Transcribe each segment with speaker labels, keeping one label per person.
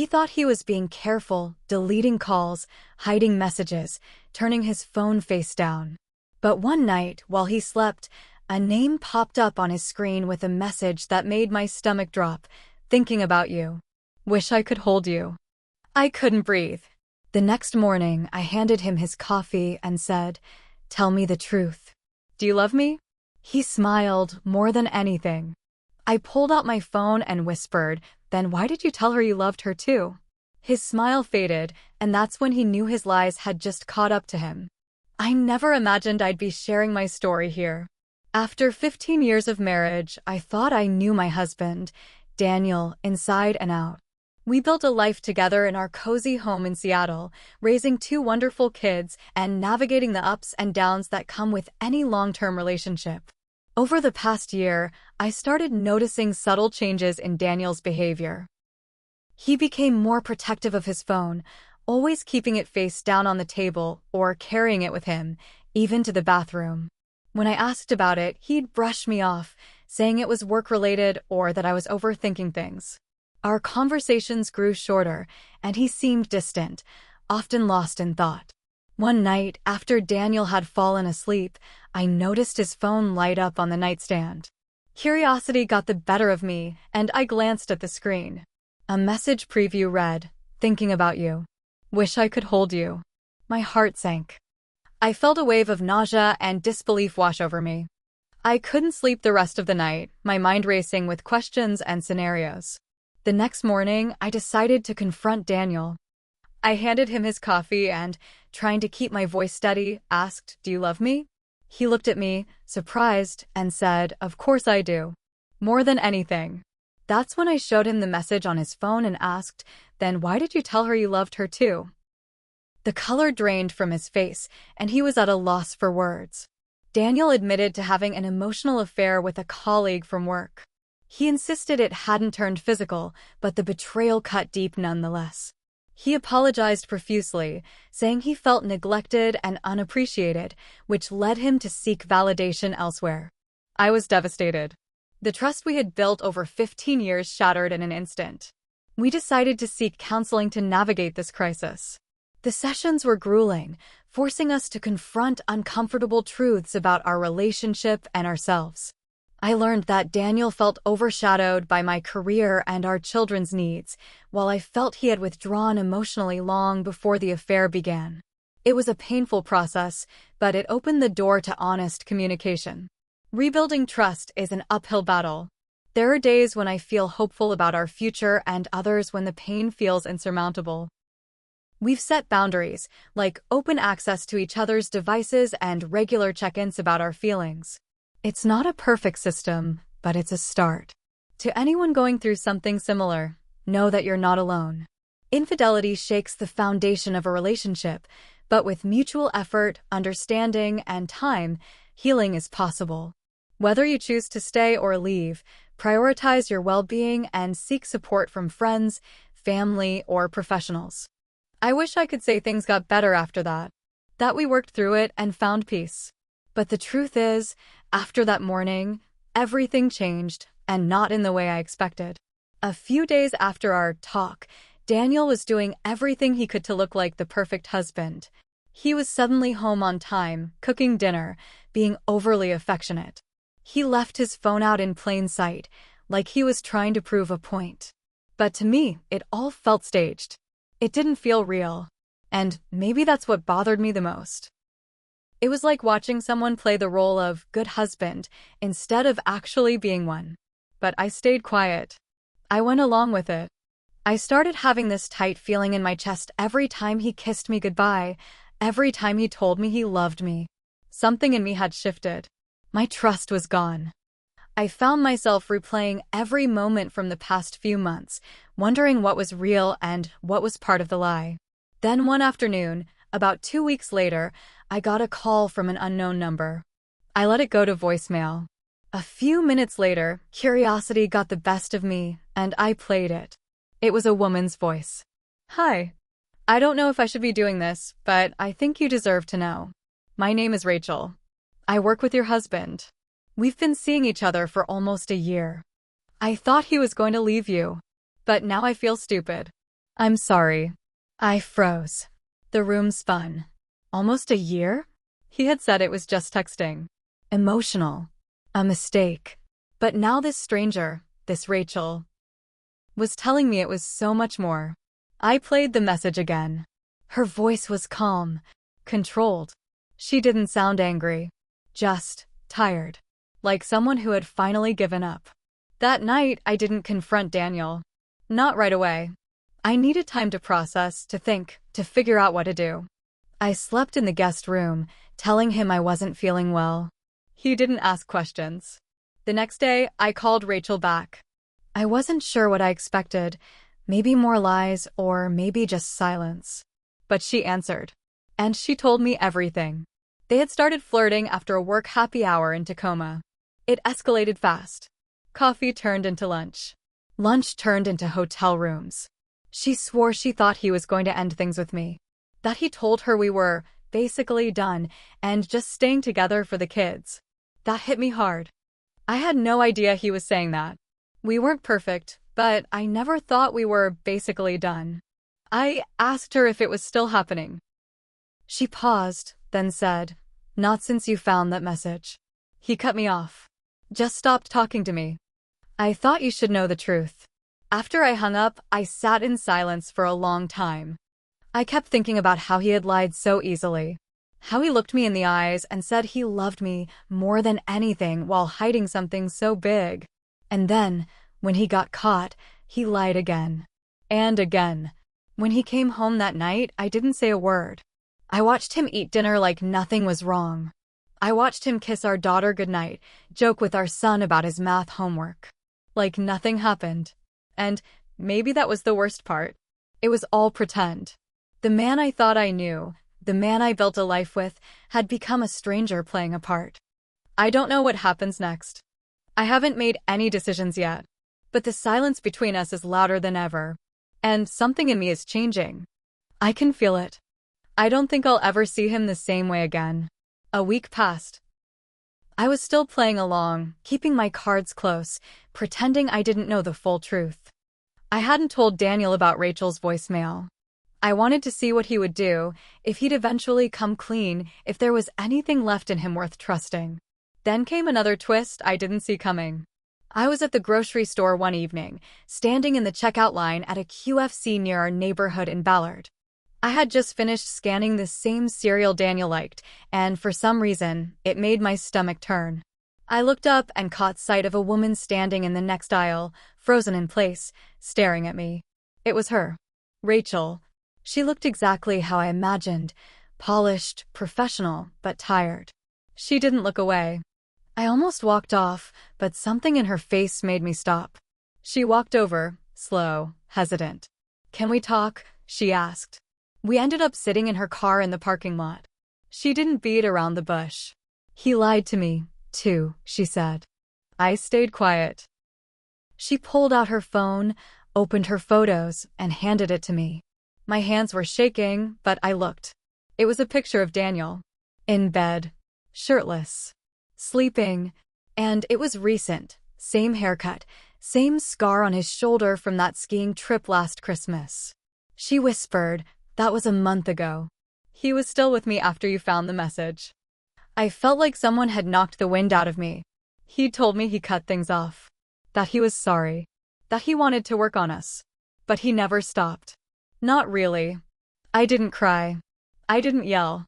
Speaker 1: He thought he was being careful, deleting calls, hiding messages, turning his phone face down. But one night, while he slept, a name popped up on his screen with a message that made my stomach drop. Thinking about you. Wish I could hold you. I couldn't breathe. The next morning, I handed him his coffee and said, "Tell me the truth. Do you love me?" He smiled more than anything. I pulled out my phone and whispered, "Then why did you tell her you loved her too?" His smile faded, and that's when he knew his lies had just caught up to him. I never imagined I'd be sharing my story here. After 15 years of marriage, I thought I knew my husband, Daniel, inside and out. We built a life together in our cozy home in Seattle, raising 2 wonderful kids and navigating the ups and downs that come with any long-term relationship. Over the past year, I started noticing subtle changes in Daniel's behavior. He became more protective of his phone, always keeping it face down on the table or carrying it with him, even to the bathroom. When I asked about it, he'd brush me off, saying it was work-related or that I was overthinking things. Our conversations grew shorter, and he seemed distant, often lost in thought. One night, after Daniel had fallen asleep, I noticed his phone light up on the nightstand. Curiosity got the better of me, and I glanced at the screen. A message preview read, "Thinking about you. Wish I could hold you." My heart sank. I felt a wave of nausea and disbelief wash over me. I couldn't sleep the rest of the night, my mind racing with questions and scenarios. The next morning, I decided to confront Daniel. I handed him his coffee and, trying to keep my voice steady, asked, "Do you love me?" He looked at me, surprised, and said, "Of course I do. More than anything." That's when I showed him the message on his phone and asked, "Then why did you tell her you loved her too?" The color drained from his face, and he was at a loss for words. Daniel admitted to having an emotional affair with a colleague from work. He insisted it hadn't turned physical, but the betrayal cut deep nonetheless. He apologized profusely, saying he felt neglected and unappreciated, which led him to seek validation elsewhere. I was devastated. The trust we had built over 15 years shattered in an instant. We decided to seek counseling to navigate this crisis. The sessions were grueling, forcing us to confront uncomfortable truths about our relationship and ourselves. I learned that Daniel felt overshadowed by my career and our children's needs, while I felt he had withdrawn emotionally long before the affair began. It was a painful process, but it opened the door to honest communication. Rebuilding trust is an uphill battle. There are days when I feel hopeful about our future and others when the pain feels insurmountable. We've set boundaries, like open access to each other's devices and regular check-ins about our feelings. It's not a perfect system, but it's a start. To anyone going through something similar, know that you're not alone. Infidelity shakes the foundation of a relationship, but with mutual effort, understanding, and time, healing is possible. Whether you choose to stay or leave, prioritize your well-being and seek support from friends, family, or professionals. I wish I could say things got better after that we worked through it and found peace. But the truth is, after that morning, everything changed, and not in the way I expected. A few days after our talk, Daniel was doing everything he could to look like the perfect husband. He was suddenly home on time, cooking dinner, being overly affectionate. He left his phone out in plain sight, like he was trying to prove a point. But to me, it all felt staged. It didn't feel real. And maybe that's what bothered me the most. It was like watching someone play the role of good husband instead of actually being one. But I stayed quiet. I went along with it. I started having this tight feeling in my chest every time he kissed me goodbye, every time he told me he loved me. Something in me had shifted. My trust was gone. I found myself replaying every moment from the past few months, wondering what was real and what was part of the lie. Then one afternoon, about 2 weeks later, I got a call from an unknown number. I let it go to voicemail. A few minutes later, curiosity got the best of me, and I played it. It was a woman's voice. "Hi. I don't know if I should be doing this, but I think you deserve to know. My name is Rachel. I work with your husband. We've been seeing each other for almost a year. I thought he was going to leave you, but now I feel stupid. I'm sorry. I froze. The room spun. Almost a year? He had said it was just texting. Emotional. A mistake. But now this stranger, this Rachel, was telling me it was so much more. I played the message again. Her voice was calm, controlled. She didn't sound angry. Just tired. Like someone who had finally given up. That night, I didn't confront Daniel. Not right away. I needed time to process, to think, to figure out what to do. I slept in the guest room, telling him I wasn't feeling well. He didn't ask questions. The next day, I called Rachel back. I wasn't sure what I expected, maybe more lies or maybe just silence. But she answered. And she told me everything. They had started flirting after a work happy hour in Tacoma. It escalated fast. Coffee turned into lunch. Lunch turned into hotel rooms. She swore she thought he was going to end things with me. That he told her we were, basically, done, and just staying together for the kids. That hit me hard. I had no idea he was saying that. We weren't perfect, but I never thought we were basically done. I asked her if it was still happening. She paused, then said, "Not since you found that message." He cut me off. Just stopped talking to me. I thought you should know the truth. After I hung up, I sat in silence for a long time. I kept thinking about how he had lied so easily. How he looked me in the eyes and said he loved me more than anything while hiding something so big. And then, when he got caught, he lied again. And again. When he came home that night, I didn't say a word. I watched him eat dinner like nothing was wrong. I watched him kiss our daughter goodnight, joke with our son about his math homework. Like nothing happened. And maybe that was the worst part. It was all pretend. The man I thought I knew, the man I built a life with, had become a stranger playing a part. I don't know what happens next. I haven't made any decisions yet. But the silence between us is louder than ever. And something in me is changing. I can feel it. I don't think I'll ever see him the same way again. A week passed. I was still playing along, keeping my cards close, pretending I didn't know the full truth. I hadn't told Daniel about Rachel's voicemail. I wanted to see what he would do, if he'd eventually come clean, if there was anything left in him worth trusting. Then came another twist I didn't see coming. I was at the grocery store one evening, standing in the checkout line at a QFC near our neighborhood in Ballard. I had just finished scanning the same cereal Daniel liked, and for some reason, it made my stomach turn. I looked up and caught sight of a woman standing in the next aisle, frozen in place, staring at me. It was her. Rachel. She looked exactly how I imagined, polished, professional, but tired. She didn't look away. I almost walked off, but something in her face made me stop. She walked over, slow, hesitant. "Can we talk?" she asked. We ended up sitting in her car in the parking lot. She didn't beat around the bush. "He lied to me, too," she said. I stayed quiet. She pulled out her phone, opened her photos, and handed it to me. My hands were shaking, but I looked. It was a picture of Daniel. In bed. Shirtless. Sleeping. And it was recent. Same haircut. Same scar on his shoulder from that skiing trip last Christmas. She whispered, "That was a month ago. He was still with me after you found the message." I felt like someone had knocked the wind out of me. He told me he cut things off. That he was sorry. That he wanted to work on us. But he never stopped. Not really. I didn't cry. I didn't yell.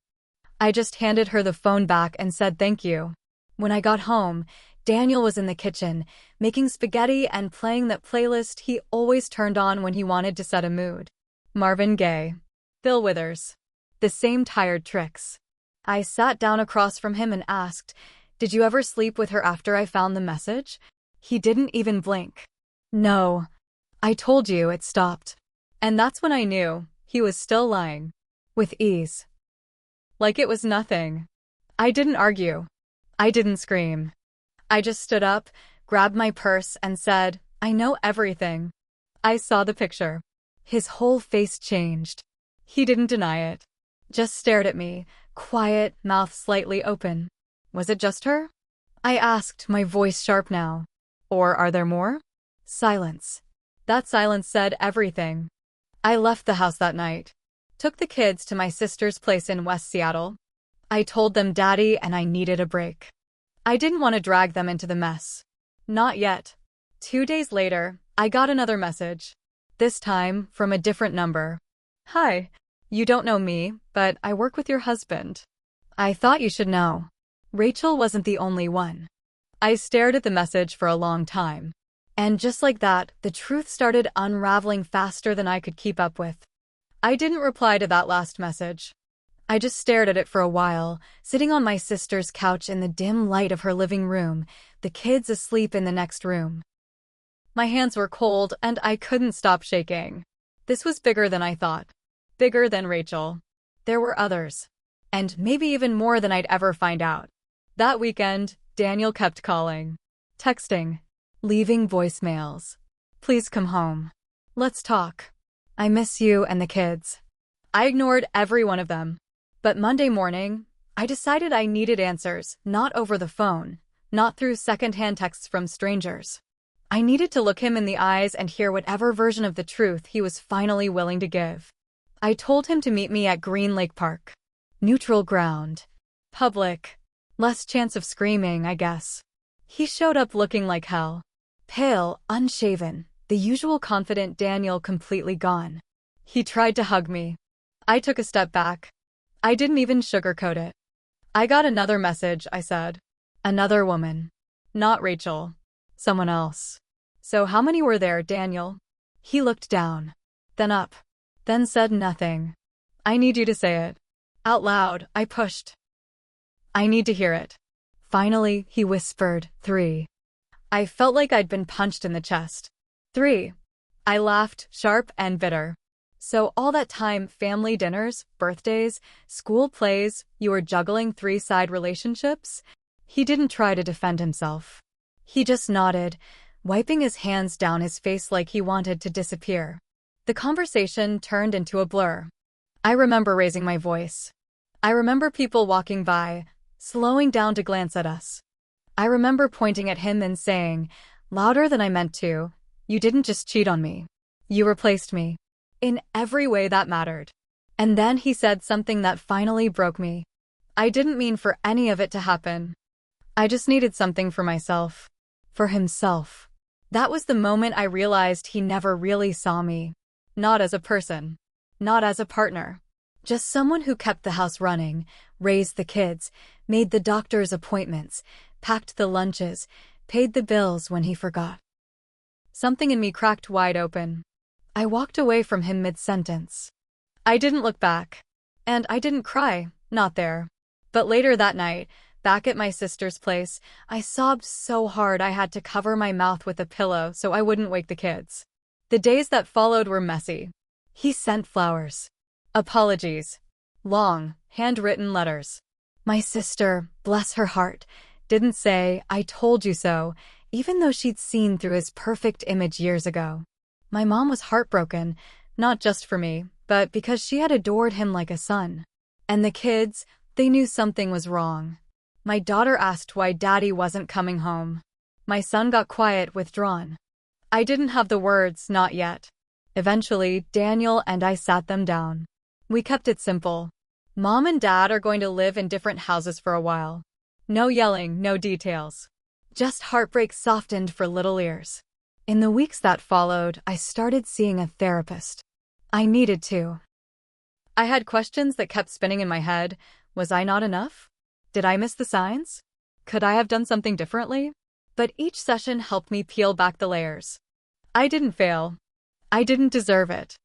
Speaker 1: I just handed her the phone back and said thank you. When I got home, Daniel was in the kitchen, making spaghetti and playing that playlist he always turned on when he wanted to set a mood. Marvin Gaye. Bill Withers. The same tired tricks. I sat down across from him and asked, "Did you ever sleep with her after I found the message?" He didn't even blink. "No. I told you it stopped." And that's when I knew he was still lying. With ease. Like it was nothing. I didn't argue. I didn't scream. I just stood up, grabbed my purse, and said, "I know everything." I saw the picture. His whole face changed. He didn't deny it. Just stared at me, quiet, mouth slightly open. "Was it just her?" I asked, my voice sharp now. "Or are there more?" Silence. That silence said everything. I left the house that night. Took the kids to my sister's place in West Seattle. I told them Daddy and I needed a break. I didn't want to drag them into the mess. Not yet. 2 days later, I got another message. This time, from a different number. Hi. You don't know me, but I work with your husband. I thought you should know. Rachel wasn't the only one. I stared at the message for a long time. And just like that, the truth started unraveling faster than I could keep up with. I didn't reply to that last message. I just stared at it for a while, sitting on my sister's couch in the dim light of her living room, the kids asleep in the next room. My hands were cold and I couldn't stop shaking. This was bigger than I thought. Bigger than Rachel. There were others. And maybe even more than I'd ever find out. That weekend, Daniel kept calling, texting, leaving voicemails. Please come home. Let's talk. I miss you and the kids. I ignored every one of them. But Monday morning, I decided I needed answers, not over the phone, not through secondhand texts from strangers. I needed to look him in the eyes and hear whatever version of the truth he was finally willing to give. I told him to meet me at Green Lake Park. Neutral ground. Public. Less chance of screaming, I guess. He showed up looking like hell. Pale, unshaven, the usual confident Daniel completely gone. He tried to hug me. I took a step back. I didn't even sugarcoat it. I got another message, I said. Another woman. Not Rachel. Someone else. So how many were there, Daniel? He looked down. Then up. Then said nothing. I need you to say it. Out loud, I pushed. I need to hear it. Finally, he whispered, 3. I felt like I'd been punched in the chest. 3. I laughed, sharp and bitter. So all that time, family dinners, birthdays, school plays, you were juggling 3-side relationships? He didn't try to defend himself. He just nodded, wiping his hands down his face like he wanted to disappear. The conversation turned into a blur. I remember raising my voice. I remember people walking by, slowing down to glance at us. I remember pointing at him and saying, louder than I meant to, you didn't just cheat on me. You replaced me. In every way that mattered. And then he said something that finally broke me. I didn't mean for any of it to happen. I just needed something for myself. For himself. That was the moment I realized he never really saw me. Not as a person. Not as a partner. Just someone who kept the house running, raised the kids, made the doctor's appointments, packed the lunches, paid the bills when he forgot. Something in me cracked wide open. I walked away from him mid-sentence. I didn't look back. And I didn't cry, not there. But later that night, back at my sister's place, I sobbed so hard I had to cover my mouth with a pillow so I wouldn't wake the kids. The days that followed were messy. He sent flowers. Apologies. Long, handwritten letters. My sister, bless her heart, didn't say, I told you so, even though she'd seen through his perfect image years ago. My mom was heartbroken, not just for me, but because she had adored him like a son. And the kids, they knew something was wrong. My daughter asked why Daddy wasn't coming home. My son got quiet, withdrawn. I didn't have the words, not yet. Eventually, Daniel and I sat them down. We kept it simple. Mom and Dad are going to live in different houses for a while. No yelling, no details. Just heartbreak softened for little ears. In the weeks that followed, I started seeing a therapist. I needed to. I had questions that kept spinning in my head. Was I not enough? Did I miss the signs? Could I have done something differently? But each session helped me peel back the layers. I didn't fail. I didn't deserve it.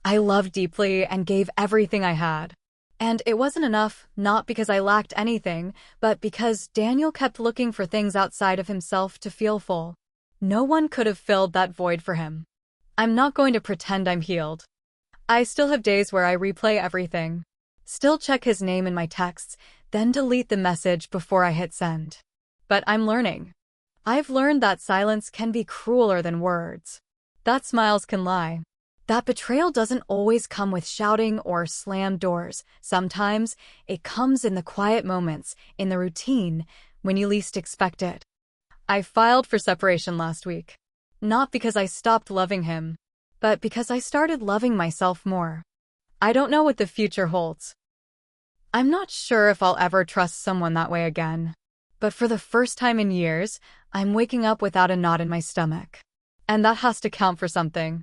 Speaker 1: I loved deeply and gave everything I had. And it wasn't enough, not because I lacked anything, but because Daniel kept looking for things outside of himself to feel full. No one could have filled that void for him. I'm not going to pretend I'm healed. I still have days where I replay everything. Still check his name in my texts, then delete the message before I hit send. But I'm learning. I've learned that silence can be crueler than words. That smiles can lie. That betrayal doesn't always come with shouting or slammed doors. Sometimes it comes in the quiet moments, in the routine, when you least expect it. I filed for separation last week. Not because I stopped loving him, but because I started loving myself more. I don't know what the future holds. I'm not sure if I'll ever trust someone that way again. But for the first time in years, I'm waking up without a knot in my stomach. And that has to count for something.